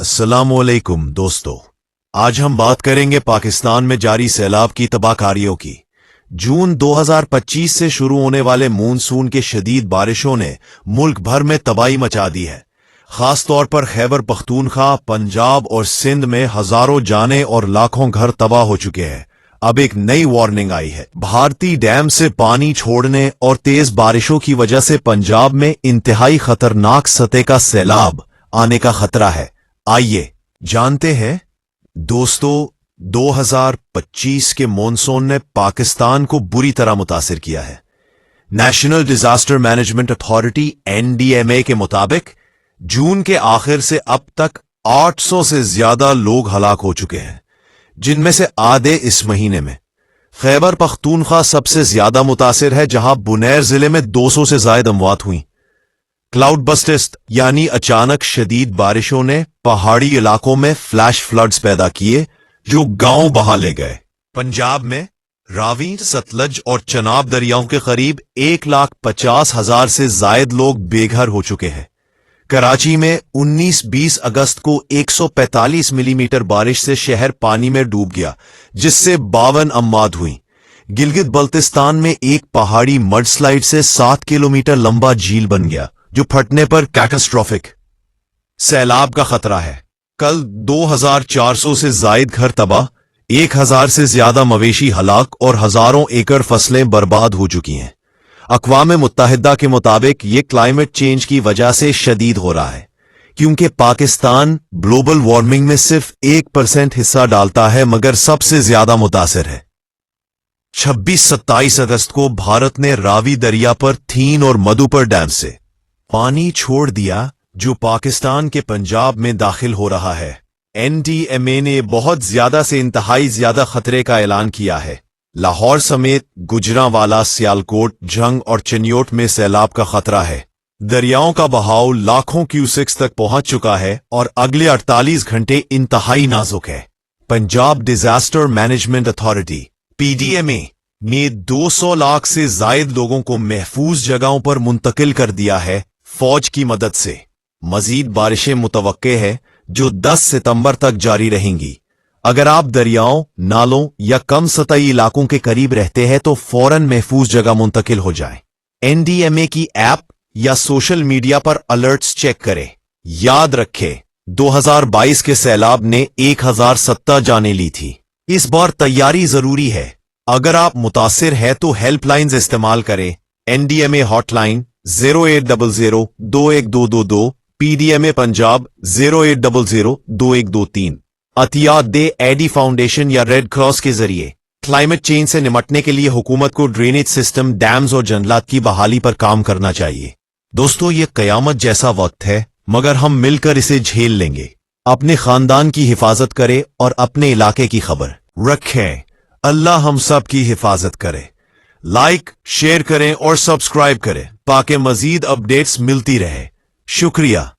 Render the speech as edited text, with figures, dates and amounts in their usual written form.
अस्सलामुअलैकुम दोस्तों, आज हम बात करेंगे पाकिस्तान में जारी सैलाब की तबाहकारियों की। जून 2025 से शुरू होने वाले मानसून के शदीद बारिशों ने मुल्क भर में तबाही मचा दी है। खास तौर पर खैबर पख्तूनख्वा, पंजाब और सिंध में हजारों जानें और लाखों घर तबाह हो चुके हैं। अब एक नई वार्निंग आई है। भारतीय डैम से पानी छोड़ने और तेज बारिशों की वजह से पंजाब में इंतहाई खतरनाक सतह का सैलाब आने का खतरा है। आइए जानते हैं। दोस्तों, 2025 के मॉनसून ने पाकिस्तान को बुरी तरह मुतासिर किया है। National disaster management authority (NDMA) के मुताबिक जून के आखिर से अब तक 800 से ज्यादा लोग हलाक हो चुके हैं, जिनमें से आधे इस महीने में। खैबर पख्तूनख्वा सबसे ज्यादा मुतासिर है, जहां बुनैर जिले में 200 से ज्यादा अमवात हुई। क्लाउड बस्टिस्ट यानी अचानक शदीद बारिशों ने पहाड़ी इलाकों में फ्लैश फ्लड्स पैदा किए, जो गांव बहा ले गए। पंजाब में रावी, सतलज और चनाब दरियाओं के करीब 1,50,000 से ज्यादा लोग बेघर हो चुके हैं। कराची में 19-20 अगस्त को 145 मिलीमीटर बारिश से शहर पानी में डूब गया, जिससे 52 अमवात हुई। गिलगित बल्तिस्तान में एक पहाड़ी मडस्लाइड से 7 किलोमीटर लंबा झील बन गया, जो फटने पर कैटास्ट्रोफिक सैलाब का खतरा है। कल 2,400 से जायद घर तबाह, 1,000 से ज्यादा मवेशी हलाक और हजारों एकड़ फसलें बर्बाद हो चुकी हैं। अक़वाम मुत्तहिदा के मुताबिक ये क्लाइमेट चेंज की वजह से शदीद हो रहा है, क्योंकि पाकिस्तान ग्लोबल वार्मिंग में सिर्फ 1% हिस्सा डालता है, मगर सबसे ज्यादा मुतासिर है। 26-27 अगस्त को भारत ने रावी दरिया पर थीन और मधुपर डैम से पानी छोड़ दिया, जो पाकिस्तान के पंजाब में दाखिल हो रहा है। NDMA ने बहुत ज्यादा से इंतहाई ज्यादा खतरे का ऐलान किया है। लाहौर समेत गुजरांवाला, सियालकोट, जंग और चिन्योट में सैलाब का खतरा है। दरियाओं का बहाव लाखों क्यूसेक्स तक पहुंच चुका है और अगले 48 घंटे इंतहाई नाजुक है। Punjab disaster management authority (PDMA) ने 200 लाख से जायद लोगों को महफूज जगहों पर मुंतकिल कर दिया है फौज की मदद से। मजीद बारिशें मुतवक्के है, जो 10 सितंबर तक जारी रहेंगी। अगर आप दरियाओं, नालों या कम सतही इलाकों के करीब रहते हैं तो फौरन महफूज जगह मुंतकिल हो जाएं। NDMA की ऐप या सोशल मीडिया पर अलर्ट्स चेक करें। याद रखें, 2022 के सैलाब ने 1,070 जानें ली थी। इस बार तैयारी जरूरी है। अगर आप मुतासिर है तो हेल्पलाइंस इस्तेमाल करें। NDMA hotline 0800-2122, PDMA Punjab 0800-2123। अतियात दे एडी फाउंडेशन या रेड क्रॉस के जरिए। क्लाइमेट चेंज से निपटने के लिए हुकूमत को ड्रेनेज सिस्टम, डैम्स और जंगलात की बहाली पर काम करना चाहिए। दोस्तों, ये कयामत जैसा वक्त है, मगर हम मिलकर इसे झेल लेंगे। अपने खानदान की हिफाजत करें और अपने इलाके की खबर रखें। अल्लाह हम सब की हिफाजत करे। लाइक, शेयर करें और सब्सक्राइब करें ताकि मजीद अपडेट्स मिलती रहे। शुक्रिया।